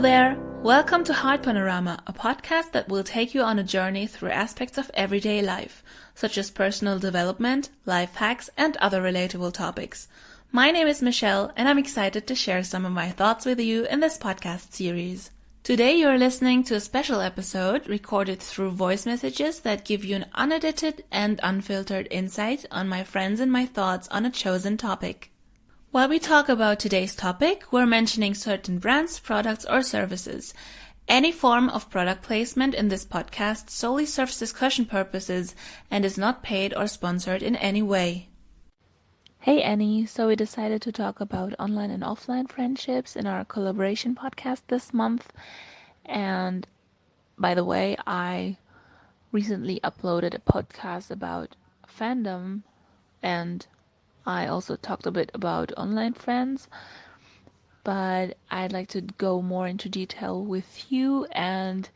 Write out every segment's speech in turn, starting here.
Hello there! Welcome to Heartpanorama, a podcast that will take you on a journey through aspects of everyday life, such as personal development, life hacks, and other relatable topics. My name is Michelle, and I'm excited to share some of my thoughts with you in this podcast series. Today you're listening to a special episode recorded through voice messages that give you an unedited and unfiltered insight on my friends and my thoughts on a chosen topic. While we talk about today's topic, we're mentioning certain brands, products, or services. Any form of product placement in this podcast solely serves discussion purposes and is not paid or sponsored in any way. Hey Annie, so we decided to talk about online and offline friendships in our collaboration podcast this month. And by the way, I recently uploaded a podcast about fandom, and I also talked a bit about online friends, but I'd like to go more into detail with you. And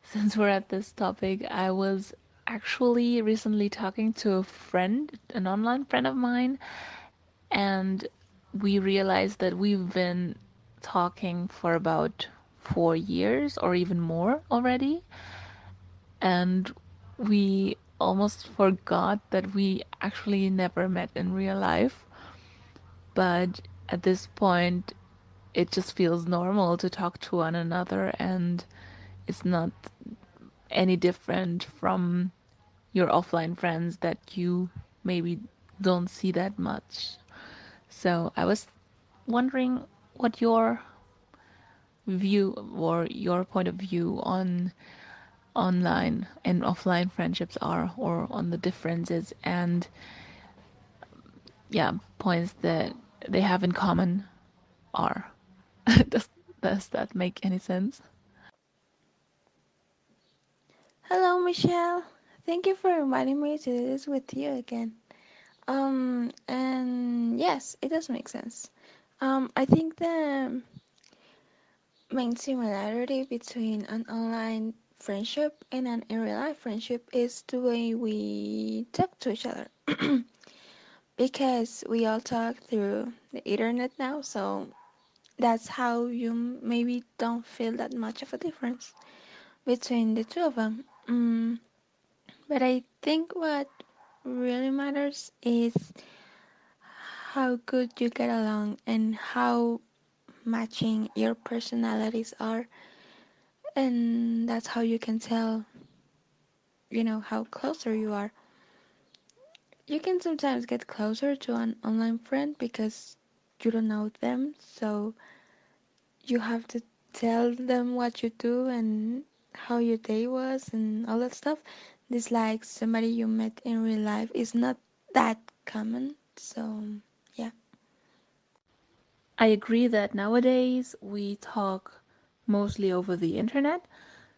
since we're at this topic, I was actually recently talking to a friend, an online friend of mine, and we realized that we've been talking for about 4 years or even more already. And we almost forgot that we actually never met in real life. But at this point, it just feels normal to talk to one another, and it's not any different from your offline friends that you maybe don't see that much. So I was wondering what your view or your point of view on online and offline friendships are, or on the differences and points that they have in common are. Does that make any sense? Hello, Michelle. Thank you for inviting me to do this with you again. And yes, it does make sense. I think the main similarity between an online friendship and an in real life friendship is the way we talk to each other. Because we all talk through the internet now, so that's how you maybe don't feel that much of a difference between the two of them. But I think what really matters is how good you get along and how matching your personalities are. And that's how you can tell, how closer you are. You can sometimes get closer to an online friend because you don't know them, so you have to tell them what you do and how your day was and all that stuff. This like somebody you met in real life is not that common, so yeah. I agree that nowadays we talk mostly over the internet,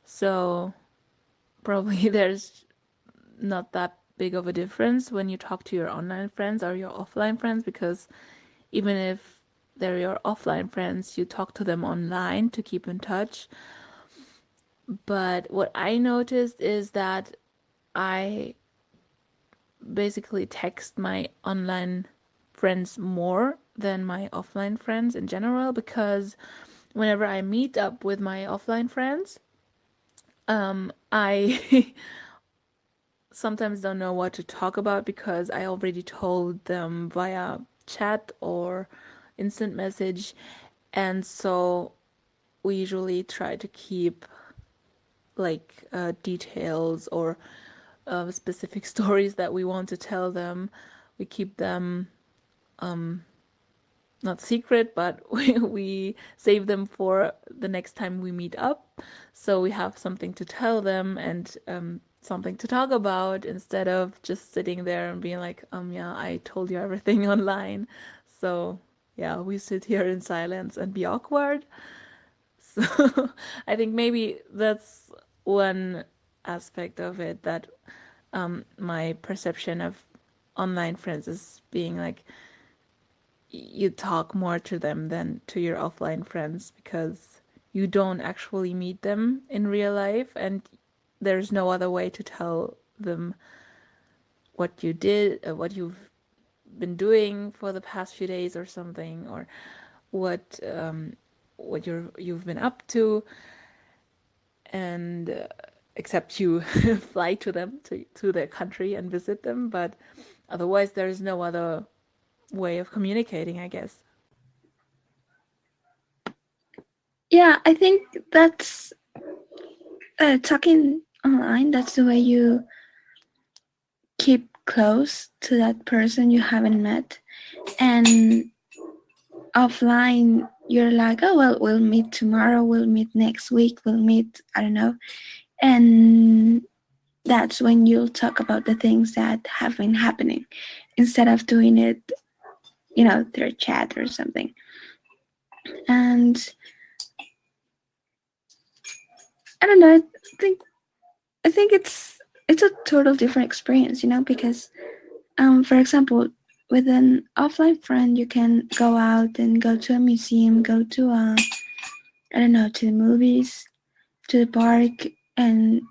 so probably there's not that big of a difference when you talk to your online friends or your offline friends, because even if they're your offline friends, you talk to them online to keep in touch. But what I noticed is that I basically text my online friends more than my offline friends in general, because whenever I meet up with my offline friends, I sometimes don't know what to talk about because I already told them via chat or instant message. And so we usually try to keep like details or specific stories that we want to tell them. We keep them not secret, but we save them for the next time we meet up. So we have something to tell them and something to talk about instead of just sitting there and being like, yeah, I told you everything online. So yeah, we sit here in silence and be awkward. So I think maybe that's one aspect of it, that my perception of online friends is being like you talk more to them than to your offline friends because you don't actually meet them in real life, and there's no other way to tell them what you did, what you've been doing for the past few days or something, or what what you've been up to, and except you fly to them to their country and visit them, but otherwise there is no other way of communicating, I guess. Yeah, I think that's talking online. That's the way you keep close to that person you haven't met. And offline, you're like, oh, well, we'll meet tomorrow, we'll meet next week, we'll meet, I don't know. And that's when you'll talk about the things that have been happening instead of doing it, through chat or something. And I don't know, think I think it's a total different experience, because for example, with an offline friend, you can go out and go to a museum, go to I don't know, to the movies, to the park, and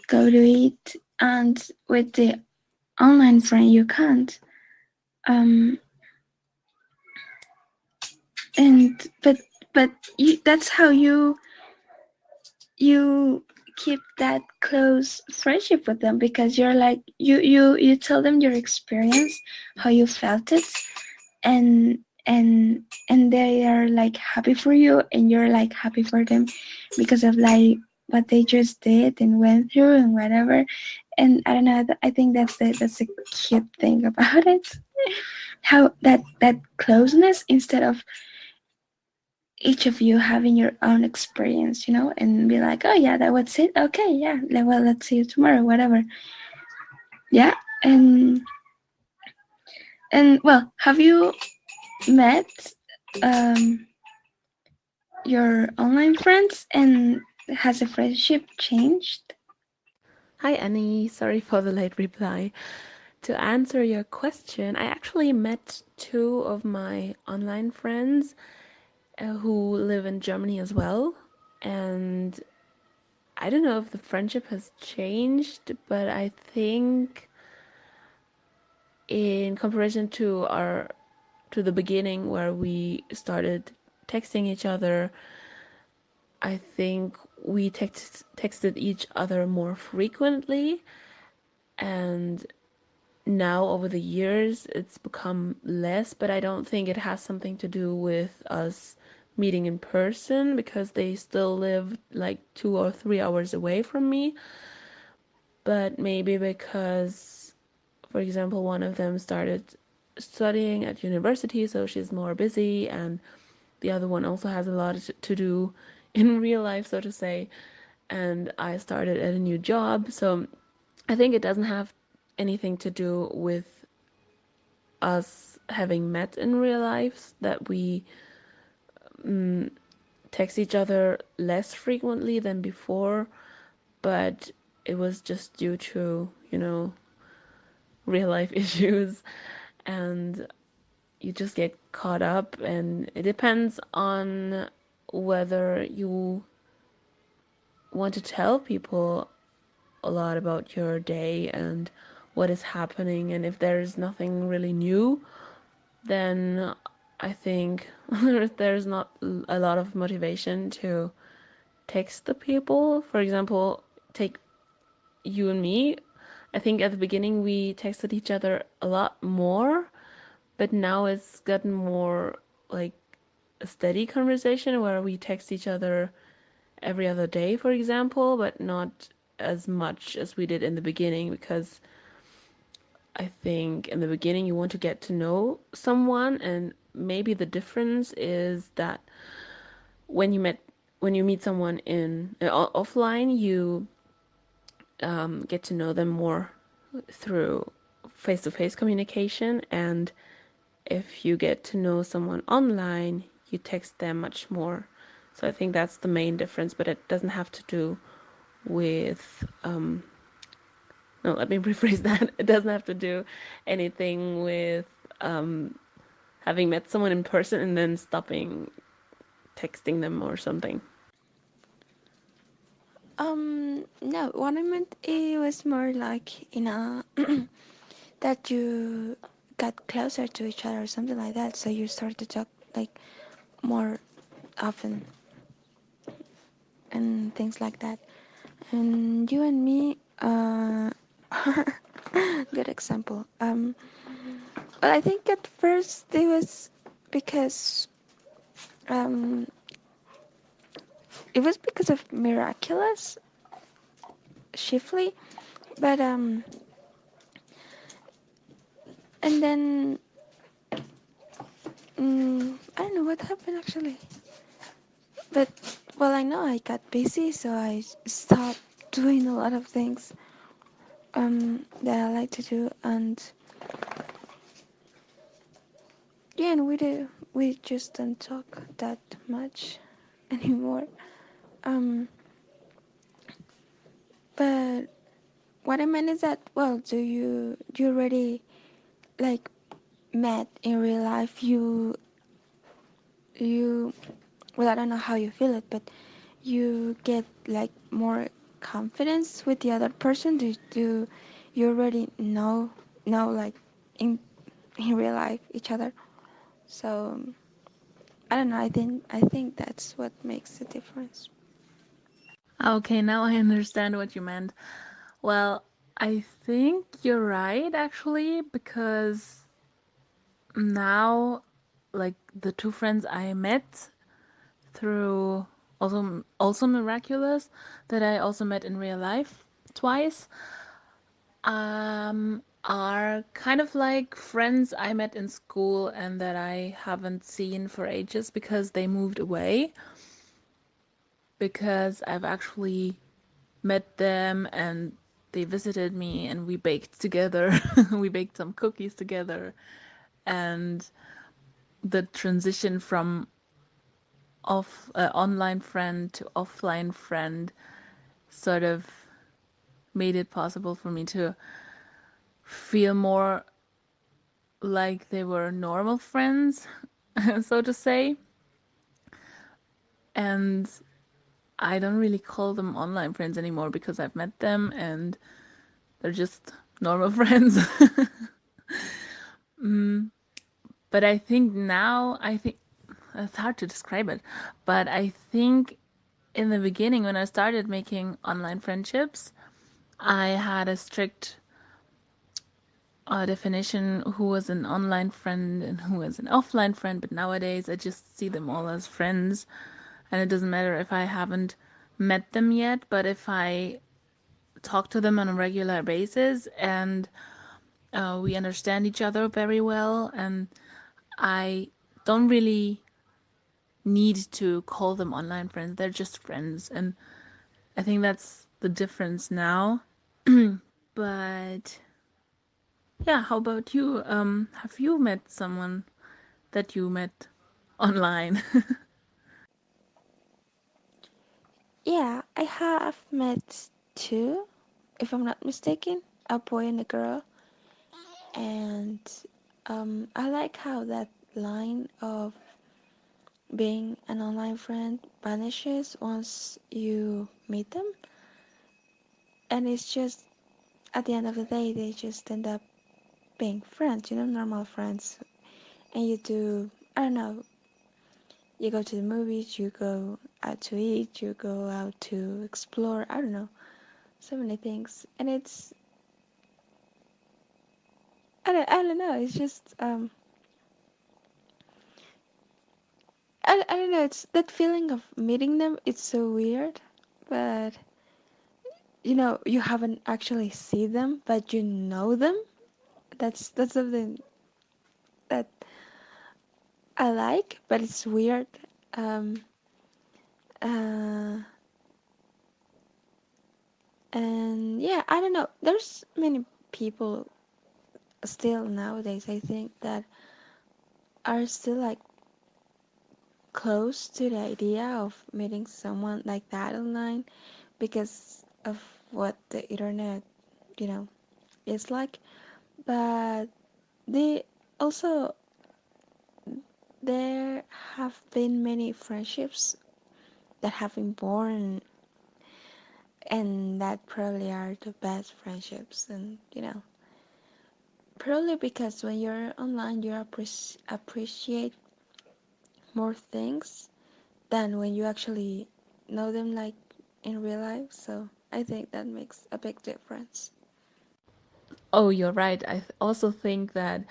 go to eat. And with the online friend, you can't. Um, and but that's how you keep that close friendship with them, because you're like you tell them your experience, how you felt it, and and they are like happy for you, and you're like happy for them because of like what they just did and went through and whatever. And I don't know, I think that's a cute thing about it, how that closeness, instead of each of you having your own experience, and be like, oh yeah, that was it. Okay, yeah, well, let's see you tomorrow, whatever. Yeah, and well, have you met um, your online friends, and has the friendship changed? Hi Annie, sorry for the late reply. To answer your question, I actually met two of my online friends who live in Germany as well. And I don't know if the friendship has changed, but I think in comparison to the beginning where we started texting each other, I think we texted each other more frequently, and now over the years it's become less, but I don't think it has something to do with us meeting in person because they still live like 2 or 3 hours away from me, but maybe because, for example, one of them started studying at university, so she's more busy, and the other one also has a lot to do in real life, so to say, and I started at a new job. So I think it doesn't have anything to do with us having met in real life that we text each other less frequently than before, but it was just due to, real life issues, and you just get caught up, and it depends on whether you want to tell people a lot about your day and what is happening, and if there's nothing really new, then I think there's not a lot of motivation to text the people. For example, take you and me. I think at the beginning we texted each other a lot more, but now it's gotten more like a steady conversation where we text each other every other day, for example, but not as much as we did in the beginning because I think in the beginning you want to get to know someone, and maybe the difference is that when you met when you meet someone in offline, you get to know them more through face-to-face communication, and if you get to know someone online, you text them much more. So I think that's the main difference, but it doesn't have to do with no, let me rephrase that. It doesn't have to do anything with having met someone in person and then stopping texting them or something. No, what I meant, it was more like that you got closer to each other or something like that, so you start to talk like more often and things like that. And you and me are good example. Well, I think at first it was because um, it was because of miraculous chiefly, but and then I don't know what happened actually. But well, I know I got busy, so I stopped doing a lot of things that I like to do, and yeah, and we just don't talk that much anymore. Um, but what I meant is that, well, do you already like met in real life? You well, I don't know how you feel it, but you get like more confidence with the other person. Do you already know like in real life each other? So I don't know. I think that's what makes the difference. Okay, now I understand what you meant. Well, I think you're right actually, because now, like the two friends I met through also miraculous, that I also met in real life twice, are kind of like friends I met in school and that I haven't seen for ages because they moved away. Because I've actually met them and they visited me and we baked together. We baked some cookies together. And the transition from online friend to offline friend sort of made it possible for me to feel more like they were normal friends, so to say. And I don't really call them online friends anymore because I've met them and they're just normal friends. But I think now, I think it's hard to describe it, but I think in the beginning when I started making online friendships, I had a strict definition who was an online friend and who was an offline friend, but nowadays I just see them all as friends. And it doesn't matter if I haven't met them yet, but if I talk to them on a regular basis and we understand each other very well, and I don't really need to call them online friends. They're just friends. And I think that's the difference now. But yeah, how about you? Have you met someone that you met online? Yeah, I have met two, if I'm not mistaken, a boy and a girl, and I like how that line of being an online friend vanishes once you meet them, and it's just at the end of the day they just end up being friends, normal friends, and you do, I don't know, you go to the movies, you go out to eat, you go out to explore, I don't know, so many things, and it's I don't know, it's just I don't know, it's that feeling of meeting them, it's so weird, but you haven't actually seen them, but you know them. That's something that I like, but it's weird. Um, uh, and yeah, I don't know. There's many people still nowadays, I think, that are still like close to the idea of meeting someone like that online because of what the internet, you know, is like. But they also there have been many friendships that have been born and that probably are the best friendships, and probably because when you're online you appreciate more things than when you actually know them like in real life. So I think that makes a big difference. Oh, you're right. I also think that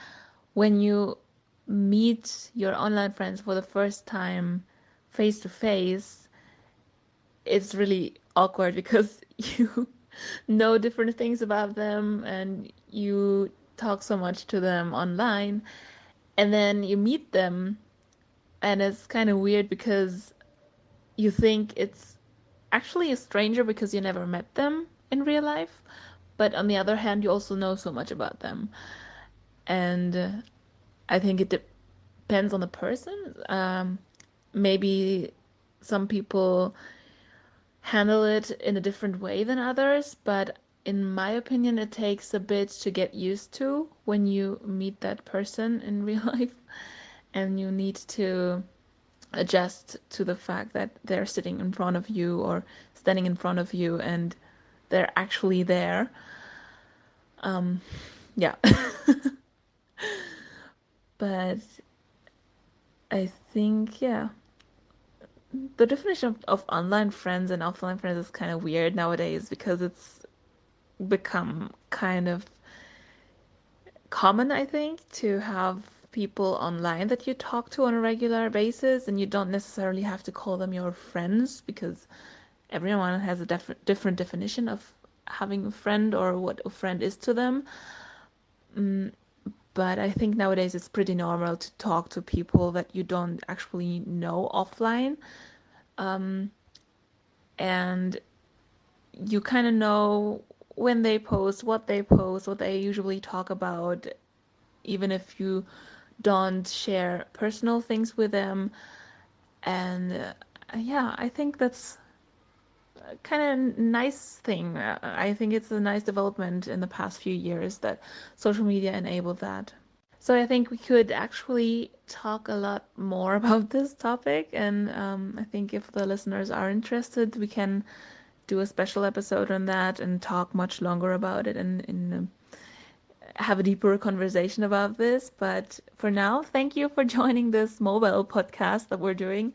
when you meet your online friends for the first time face to face, it's really awkward because you know different things about them and you talk so much to them online, and then you meet them, and it's kind of weird because you think it's actually a stranger because you never met them in real life. But on the other hand, you also know so much about them. And I think it depends on the person. Maybe some people handle it in a different way than others, but in my opinion, it takes a bit to get used to when you meet that person in real life, and you need to adjust to the fact that they're sitting in front of you or standing in front of you and they're actually there. Yeah. But I think, yeah, the definition of online friends and offline friends is kind of weird nowadays because it's become kind of common, I think, to have people online that you talk to on a regular basis, and you don't necessarily have to call them your friends because everyone has a different definition of having a friend or what a friend is to them. But I think nowadays it's pretty normal to talk to people that you don't actually know offline. And you kind of know when they post, what they usually talk about, even if you don't share personal things with them. And yeah, I think that's kind of nice thing. I think it's a nice development in the past few years that social media enabled that. So I think we could actually talk a lot more about this topic, and I think if the listeners are interested, we can do a special episode on that and talk much longer about it and have a deeper conversation about this. But for now, thank you for joining this mobile podcast that we're doing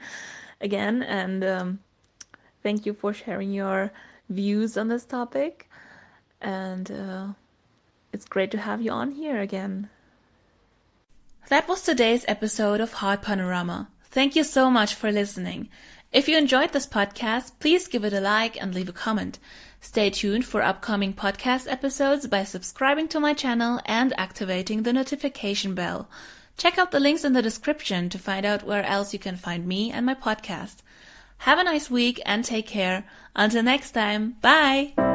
again, and thank you for sharing your views on this topic. And it's great to have you on here again. That was today's episode of Heart Panorama. Thank you so much for listening. If you enjoyed this podcast, please give it a like and leave a comment. Stay tuned for upcoming podcast episodes by subscribing to my channel and activating the notification bell. Check out the links in the description to find out where else you can find me and my podcast. Have a nice week and take care. Until next time, bye!